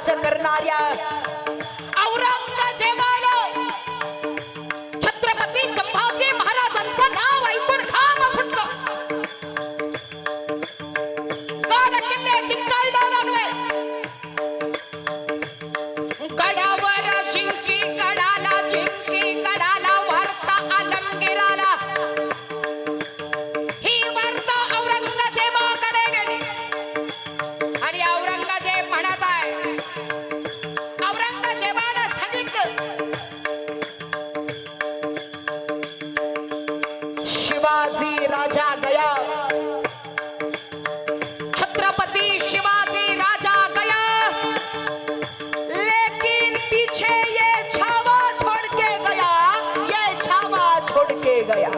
राज करणाऱ्या औरंगजेबाला छत्रपती संभाजी महाराजांचं नाव ऐकून घाम फुटलं. गड किल्ले जिंकायला लागले. गडावर जिंकी गडाला जिंकी गडाला वार्ता आलमगीराला. ही वार्ता औरंगजेबाकडे गेली आणि औरंगजेब म्हणत आहे, औरंगजेबानं सांगितलं, शिवाजी राजा गया, छत्रपती शिवाजी राजा गया, लेकिन पीछे ये छावा छोड़ के गया, ये छावा छोड़ के गया.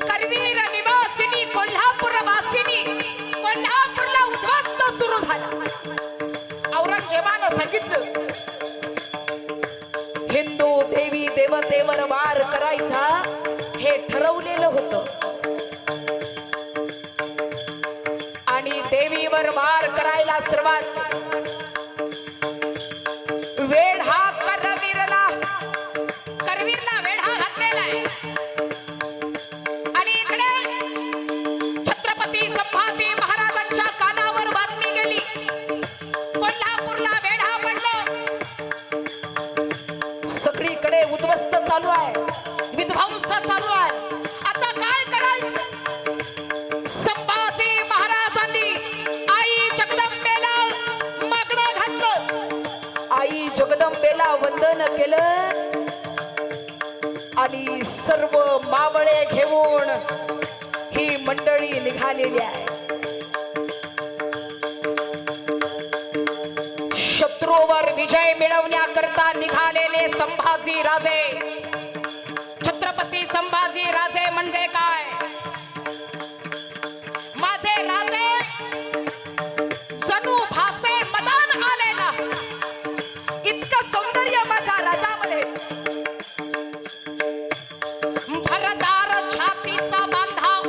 करवीर निवासिनी कोल्हापूर वासिनी कोल्हापूरला उद्ध्वस्त सुरू झाला. औरंगजेबानं सांगितलं, हिंदू देवी देवतेवर वार करायचा हे ठरवलेलं होतं आणि देवीवर वार करायला सुरुवात वेढा करवीरला वेढा घातलेला आहे. आणि इकडे छत्रपती संभाजी महाराजांच्या कानावर बातमी गेली, कोल्हापूरला वेढा पडलं. सगळीकडे उद्ध्वस्त चालू आहे, विध्वंस चालू आहे. आता काय करायचं? संभाजी महाराजांनी आई जगदंबेला मागणं घातलं. आई जगदंबेला वंदन केलं आणि सर्व मावळे घेऊन ही मंडळी निघालेली आहे. शत्रूवर विजय मिळवण्याकरता निघालेले संभाजी राजे. छत्रपती संभाजी राजे म्हणजे काय? माझे राजे जणू भासे मदान आलेला. इतकं सौंदर्य माझ्या राजामध्ये. भरदार छातीचा बांधाव,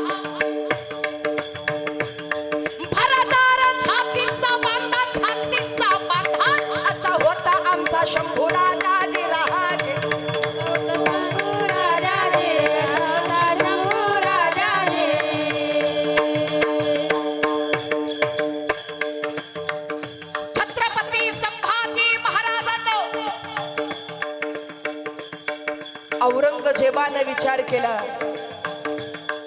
भरदार छातीचा बांधा, छातीचा बांधा असा होता आमचा शंभू राजाजी रहाटे. छत्रपती संभाजी महाराजांनो, औरंगजेबाने विचार केला,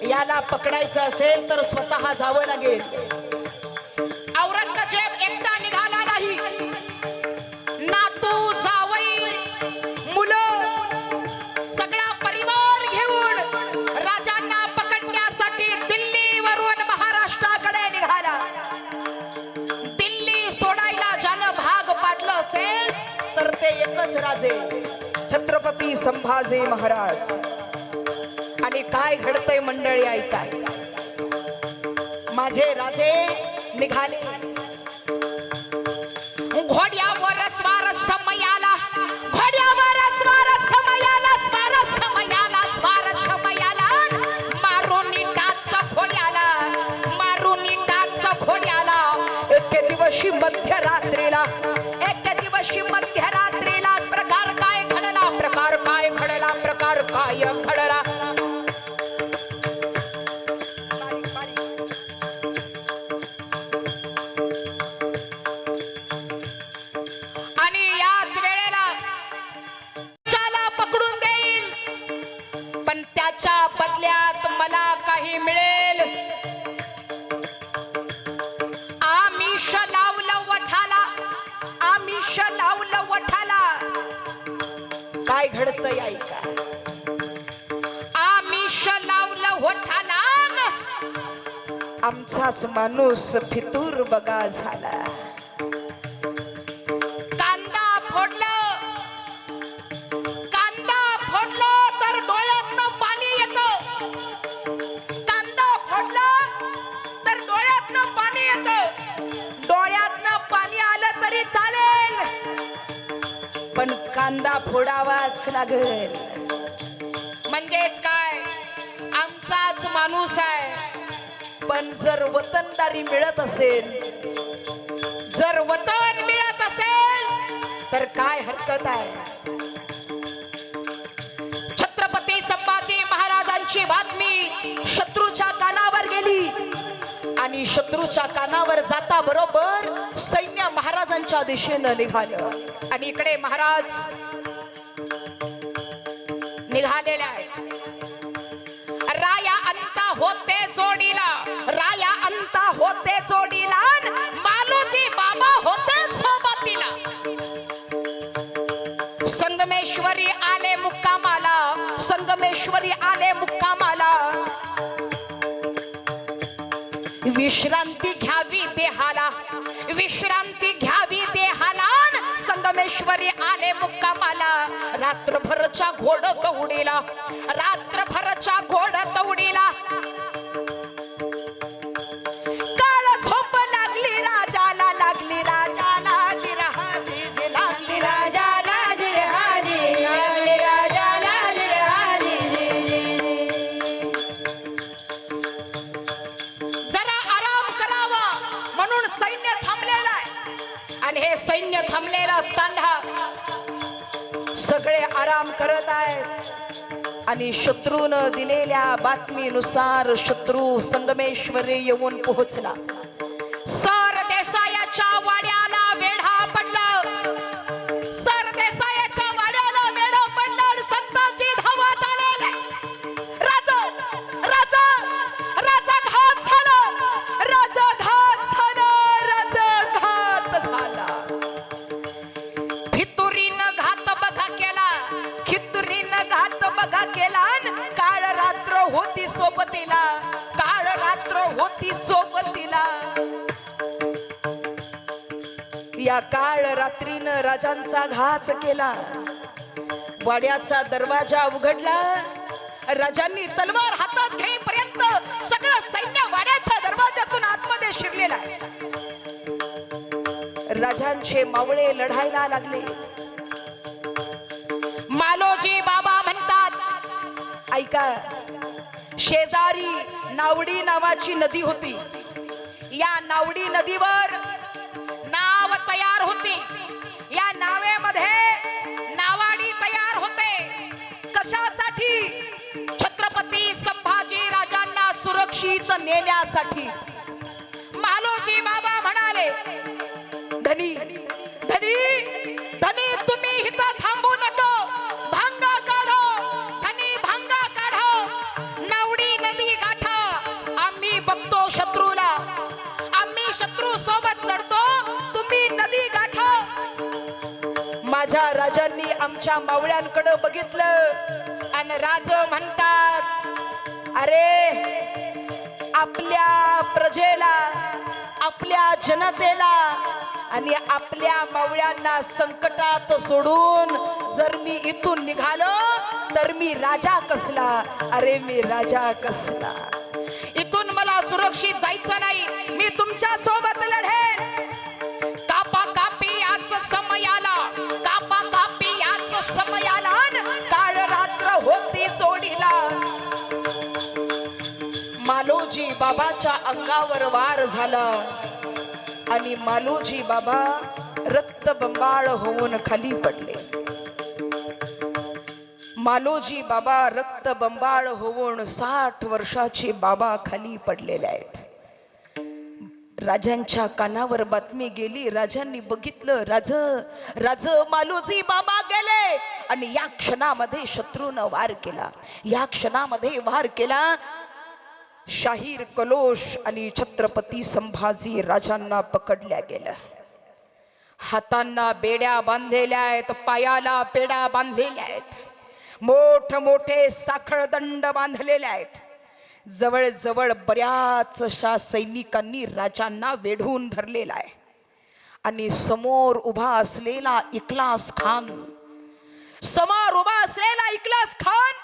याला पकडायचं असेल तर स्वतः जावं लागेल. औरंगजेब एकटा निघाला नाही. नातू जावई मुलं सगळा परिवार घेऊन राजांना पकडण्यासाठी दिल्लीवरून महाराष्ट्राकडे निघाला. दिल्ली सोडायला ज्यानं भाग पाडलं असेल तर ते एकच राजे, छत्रपती संभाजी महाराज. आणि काय घडतंय मंडळी ऐकाय. माझे राजे निघाले. घोड्यावर स्वार समयाला, घोड्यावर स्वार समयाला, स्वार समयाला, स्वार समयाला, मारून टाच घोड्याला, मारून टाच घोड्याला. एके दिवशी मध्यरात्रीला, एके दिवशी मध्यरात्रीला प्रकार काय घडला, प्रकार काय घडला, प्रकार काय घडला. आणि याच वेळेला त्याला पकडून देईल, पण त्याच्या बदल्यात मला काही मिळेल. आमिष लावलं वठाला, आमिष लावलं वठाला. काय घडतंय ऐका. आमिष लावलं वठाला, आमचाच माणूस फितूर बघा झाला. कांदा फोडलं, कांदा फोडलं तर डोळ्यातनं पाणी येतं. कांदा फोडलं तर डोळ्यातनं पाणी येतं. डोळ्यातनं पाणी आलं तरी चालेल, पण कांदा फोडावाच लागेल. म्हणजेच काय, आमचाच माणूस आहे. पण जर वतनदारी मिळत असेल, जर वतन मिळत असेल तर काय हरकत आहे? छत्रपती संभाजी महाराजांची बातमी शत्रूच्या कानावर गेली आणि शत्रूच्या कानावर जाता बरोबर सैन्य महाराजांच्या दिशेनं निघालं आणि इकडे महाराज निघालेले आहेत. राया अंता होते जोडीला, राया अंता होते जोडीला, मालोजी बाबा होते सोबतीला. संगमेश्वरी आले मुक्कामाला, संगमेश्वरी आले मुक्कामाला. विश्रांती घ्यावी देहाला, विश्रांती घ्यावी देहाला. संगमेश्वरी आले मुक्कामाला. रात्रभरच्या घोड तवडीला, रात्रभरच्या घोड तवडीला. काळ झोप लागली राजाला, लागली राजाला जिरहाजी, लागली राजाला जिरहाजी, लागली राजाला जिरहाजी. जरा आराम करावा म्हणून सैन्य थांबलेलं आहे आणि हे सैन्य थांबलेलं असताना सगळे आराम करत आहेत आणि शत्रूनं दिलेल्या बातमीनुसार शत्रू संगमेश्वरी येऊन पोहोचला. सरदेसायाच्या वाड्याला वेढा पडला, सरदेसायाच्या वाड्याला वेढा पडला. संतांची धावत आलेले. राजा राजा राजा घात झाला, राजा घात झाला, राजा घात झाला. फितुरीनं घात बघा केला, खितुरीनं घात बघा केला. काळ रात्र होती सोबतीला, काळ रात्र होती सोबतीला. या काळ रात्रीनं राजांचा घात केला. वाड्याचा दरवाजा उघडला. राजांनी तलवार हातात घेईपर्यंत सगळं सैन्य वाड्याच्या दरवाजातून आतमध्ये शिरलेला आहे. राजांचे मावळे लढायला लागले. मालोजी बाबा म्हणतात, ऐका, शेजारी नावडी नावाची नदी होती. या नावडी नदीवर नाव तयार होती. या नावेमध्ये नावाडी तयार होते. कशासाठी? छत्रपती संभाजी राजांना सुरक्षित नेण्यासाठी. मालोजी बाबा म्हणाले, धनी धनी धनी तुम्ही इथं थांबू नको, भांगा काढो, धनी भांगा काढो, नावडी नदी गाठा. आम्ही बघतो शत्रूला, आम्ही शत्रू सोबत लढतो, तुम्ही नदी गाठा. माझ्या राजांनी आमच्या मावळ्यांकडे बघितलं आणि राज म्हणतात, अरे आपल्या प्रजेला, आपल्या जनतेला आणि आपल्या मावळ्यांना संकटात सोडून जर मी इथून निघालो तर मी राजा कसला. अरे मी राजा कसला. इथून मला सुरक्षित जायचं नाही, मी तुमच्या सोबत लढेन. कापा कापी याच समयाला, कापा कापी याच समयाला. काळ रात्र होती जोडीला. मालोजी बाबाच्या अंगावर वार झाला आणि मालोजी बाबा रक्तबंबाळ होऊन खाली पडले. मालोजी बाबा रक्तबंबाळ होऊन 60 वर्षाचे बाबा खाली पडलेले आहेत. राजांच्या कानावर बातमी गेली. राजांनी बघितलं, राज मालोजी बाबा गेले. आणि या क्षणामध्ये शत्रूनं वार केला. या क्षणामध्ये वार केला. शाहीर कलोश आणि छत्रपती संभाजी राजांना पकडल्या गेलं. हातांना बेड्या बांधलेल्या आहेत, पायाला पेड्या बांधलेल्या आहेत, मोठ मोठे साखळदंड बांधलेले आहेत. जवळ जवळ बऱ्याच अशा सैनिकांनी राजांना वेढून धरलेला आहे. आणि समोर उभा असलेला इखलास खान, समोर उभा असलेला इखलास खान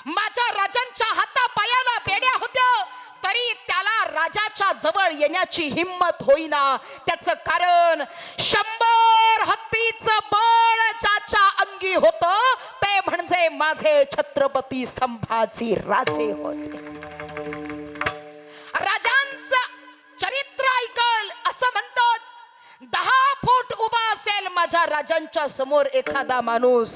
माझ्या राजांच्या हातापायाला बेड्या होत्या तरी त्याला राजाच्या जवळ येण्याची हिम्मत होईना. त्याचं कारण 100 हत्तीचं बळ ज्याच्या अंगी होतं ते म्हणजे माझे छत्रपती संभाजी राजे होते. राजांचा माझ्या राजांच्या समोर एखादा माणूस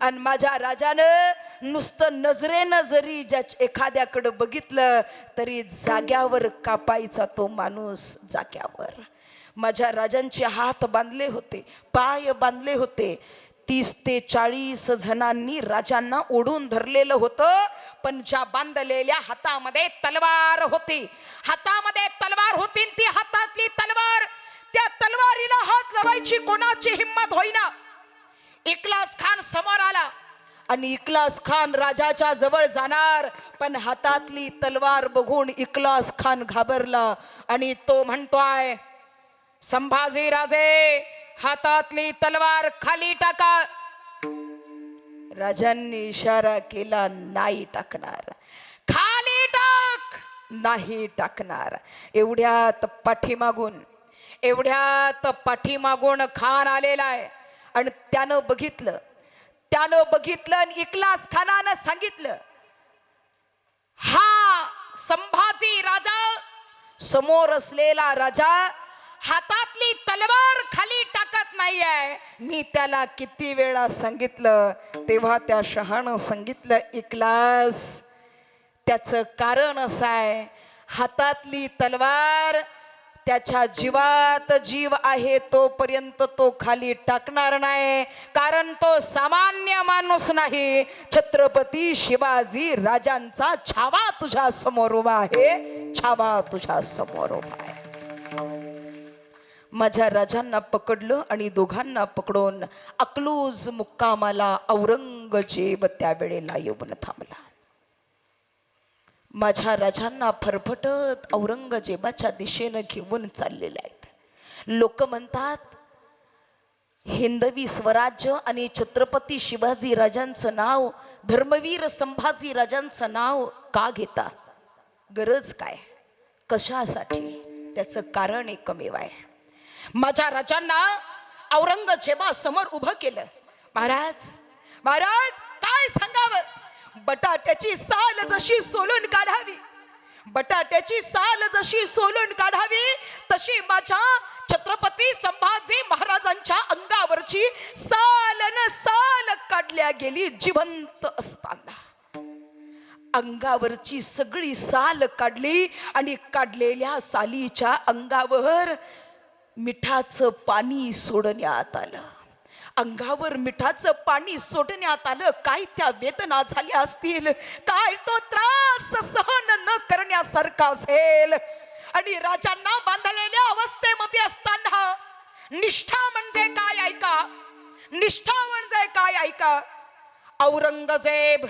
आणि माझ्या राजानं नुसतं नजरेनं जरी एखाद्याकडे बघितलं तरी जाग्यावर कापायचा तो माणूस जाग्यावर. माझ्या राजांचे हात बांधले होते, पाय बांधले होते. 30 ते 40 जणांनी राजांना ओढून धरलेलं होतं. पण ज्या बांधलेल्या हातामध्ये तलवार होती, हातामध्ये तलवार होती. ती हातातली तलवार, त्या तलवारीला हात लावायची कोणाची हिम्मत होईना. इखलास खान समोर आला आणि इखलास खान राजाच्या जवळ जाणार, पण हातातली तलवार बघून इखलास खान घाबरला आणि तो म्हणतोय, संभाजी राजे हातातली तलवार खाली टाका. राजांनी इशारा केला, नाही टाकणार. खाली टाक, नाही टाकणार. एवढ्यात पाठीमागून खान आलेला आहे आणि त्यानं बघितलं आणि इखलास खानानं सांगितलं, हा संभाजी राजा, समोर असलेला राजा हातातली तलवार खाली टाकत नाहीये. मी त्याला किती वेळा सांगितलं. तेव्हा त्या शहानं सांगितलं, इखलास, त्याचं कारण असं आहे, हातातली तलवार त्याच्या जीवात जीव आहे तोपर्यंत तो खाली टाकणार नाही, कारण तो सामान्य माणूस नाही. छत्रपती शिवाजी राजांचा छावा तुझ्या समोर उभा आहे, छावा तुझ्या समोर उभा आहे. माझ्या राजांना पकडलं आणि दोघांना पकडून अकलूज मुक्कामाला औरंगजेब त्यावेळेला येऊन थांबला. माझ्या राजांना फरफटत औरंगजेबाच्या दिशेनं घेऊन चाललेले आहेत. लोक म्हणतात, हिंदवी स्वराज्य आणि छत्रपती शिवाजी राजांचं नाव, धर्मवीर संभाजी राजांचं नाव का घेता? गरज काय, कशासाठी? त्याचं कारण एकमेव आहे. माझ्या राजांना औरंगजेबा समोर उभं केलं. महाराज काय सांगावं? बटाट्याची साल जशी सोलून काढावी तशी माझ्या छत्रपती संभाजी महाराजांच्या अंगावरची साल काढल्या गेली. जिवंत असताना अंगावरची सगळी साल काढली आणि काढलेल्या सालीच्या अंगावर मिठाचं पाणी सोडण्यात आलं. अंगावर मिठाचं पाणी सोडण्यात आलं. काय त्या वेदना झाल्या असतील, काय तो त्रास सहन न करण्यासारखा असेल. आणि राजांना बांधलेल्या अवस्थेमध्ये असताना निष्ठा म्हणजे काय ऐका. औरंगजेब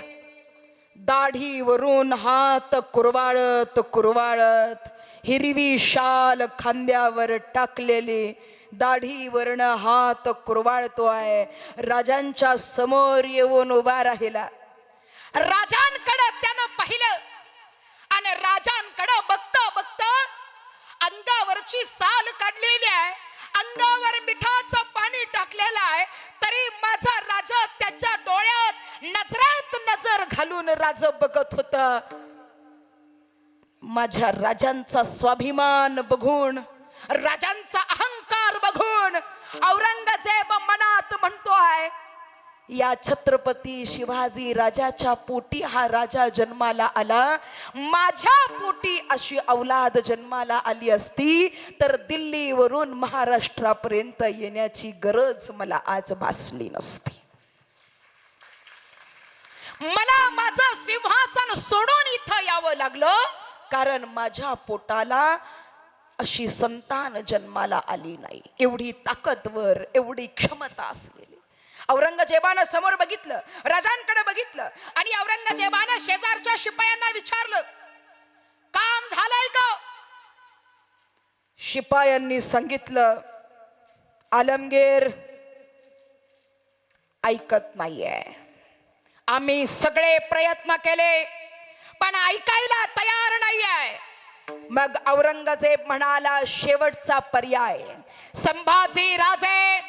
दाढीवरून हात कुरवाळत हिरवी शाल खांद्यावर टाकलेली, दाढीवरन हात कुरवाळतोय. राजांच्या समोर येऊन उभा राहिला. राजांकडे त्यानं पाहिलं आणि राजांकडे बघता अंगावरची साल काढलेली आहे, अंगावर मिठाचं पाणी टाकलेलं आहे, तरी माझा राजा त्याच्या डोळ्यात नजरात नजर घालून राजा बघत होता. माझ्या राजांचा स्वाभिमान बघून, राजांचा अहंकार बघून औरंगजेब मनात म्हणतोय, या छत्रपती शिवाजी राजाच्या पोटी हा राजा जन्माला आला. माझ्या पोटी अशी औलाद जन्माला आली असती तर दिल्लीवरून महाराष्ट्रापर्यंत येण्याची गरज मला आज भासली नसती. मला माझं सिंहासन सोडून इथं यावं लागलं कारण माझ्या पोटाला अशी संतान जन्माला आली नाही. एवढी ताकदवर, एवढी क्षमता असलेली. औरंगजेबानं समोर बघितलं, राजांकडे बघितलं आणि औरंगजेबानं शेजारच्या शिपायांना विचारलं, काम झालंय का? शिपायांनी सांगितलं, आलमगीर ऐकत नाहीये. आम्ही सगळे प्रयत्न केले पण ऐकायला तयार नाहीये. मग औरंगजेब म्हणाला, शेवटचा पर्याय संभाजी राजे,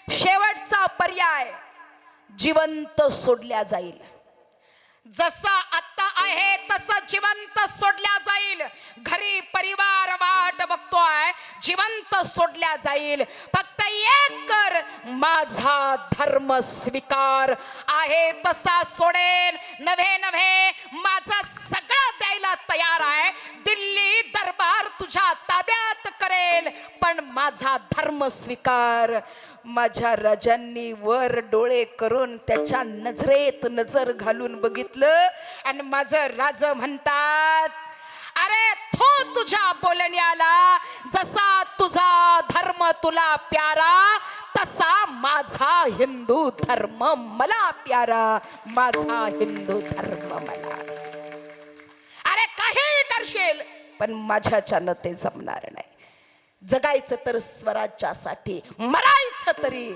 शेवटचा पर्याय जिवंत सोडल्या जाईल. जसा आता आहे तसं जिवंत सोडल्या जाईल. घरी परिवार वाट बघतोय, जिवंत सोडल्या जाईल. फक्त एक कर, माझा धर्म स्वीकार. आहे तसा सोडेन, नव्हे नव्हे माझा सगळं द्यायला तयार आहे. दिल्ली दरबार तुझ्या ताब्यात करेल, पण माझा धर्म स्वीकार. माझ्या राजांनी वर डोळे करून त्याच्या नजरेत नजर घालून बघितलं आणि माझं राज म्हणतात, अरे थो तुझ्या बोलण्याला. जसा तुझा धर्म तुला प्यारा, तसा माझा हिंदू धर्म मला प्यारा. माझा हिंदू धर्म मला. अरे काही करशील, पण माझ्याच्यानं ते जमणार नाही. जगायचं तर स्वराज्यासाठी, मरायचं तरी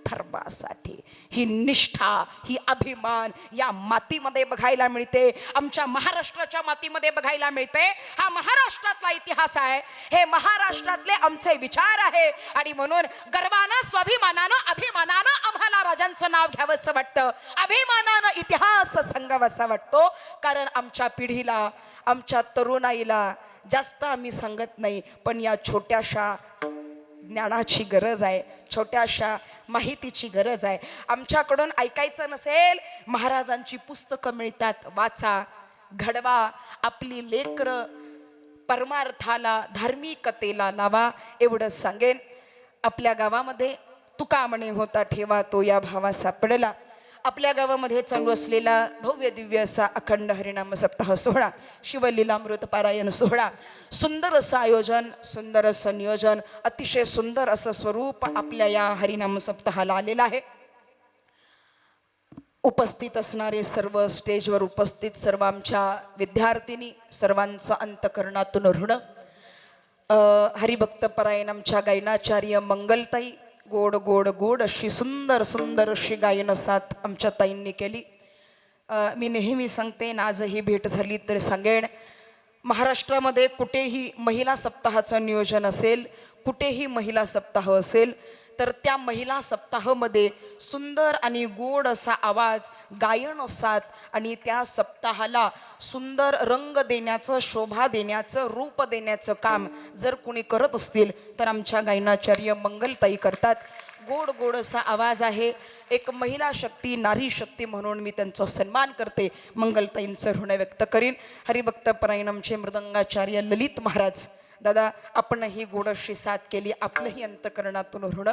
धर्मासाठी. ही निष्ठा, ही अभिमान या मातीमध्ये बघायला मिळते. आमच्या महाराष्ट्राच्या मातीमध्ये बघायला मिळते. हा महाराष्ट्रातला इतिहास आहे, हे महाराष्ट्रातले आमचे विचार आहे. आणि म्हणून गर्वानं, स्वाभिमानानं, अभिमानानं आम्हाला राजांचं नाव घ्यावंसं वाटतं. अभिमानानं इतिहास सांगावासा वाटतो. कारण आमच्या पिढीला, आमच्या तरुणाईला जास्त आम्ही सांगत नाही, पण या छोट्याशा ज्ञानाची गरज आहे, छोट्याशा माहितीची गरज आहे. आमच्याकडून ऐकायचं नसेल, महाराजांची पुस्तकं मिळतात, वाचा, घडवा. आपली लेकरं परमार्थाला, धार्मिकतेला लावा. एवढं सांगेन. आपल्या गावामध्ये तुका म्हणे होता ठेवा, तो या भावा सापडला. आपल्या गावामध्ये चालू असलेला भव्य दिव्य असा अखंड हरिनाम सप्ताह सोहळा, शिवलीलामृत पारायण सोहळा, सुंदर असं आयोजन, सुंदर असं नियोजन, अतिशय सुंदर असं स्वरूप आपल्या या हरिनाम सप्ताहाला आलेलं आहे. उपस्थित असणारे सर्व, स्टेजवर उपस्थित सर्व आमच्या विद्यार्थिनी, सर्वांचं अंतकरणातून ऋण. हरिभक्त परायण आमच्या गायनाचार्य मंगलताई, गोड गोड गोड अशी सुंदर सुंदर अशी गायन साथ आमच्या ताईंनी केली. मी नेहमी सांगते, आजही भेट झाली तर सांगेन, महाराष्ट्रामध्ये कुठेही महिला सप्ताहाचं नियोजन असेल, कुठेही महिला सप्ताह असेल, तर त्या महिला सप्ताहामध्ये सुंदर आणि गोड असा आवाज, गायन साथ आणि त्या सप्ताहाला सुंदर रंग देण्याचं, शोभा देण्याचं, रूप देण्याचं काम जर कुणी करत असतील तर आमच्या गायनाचार्य मंगलताई करतात. गोड गोड असा आवाज आहे. एक महिला शक्ती, नारी शक्ती म्हणून मी त्यांचा सन्मान करते. मंगलताईंचं ऋण व्यक्त करीन. हरिभक्त परायणमचे मृदंगाचार्य ललित महाराज दादा, आपणही गोड अशी साथ केली, आपलंही अंतकरणातून ऋण.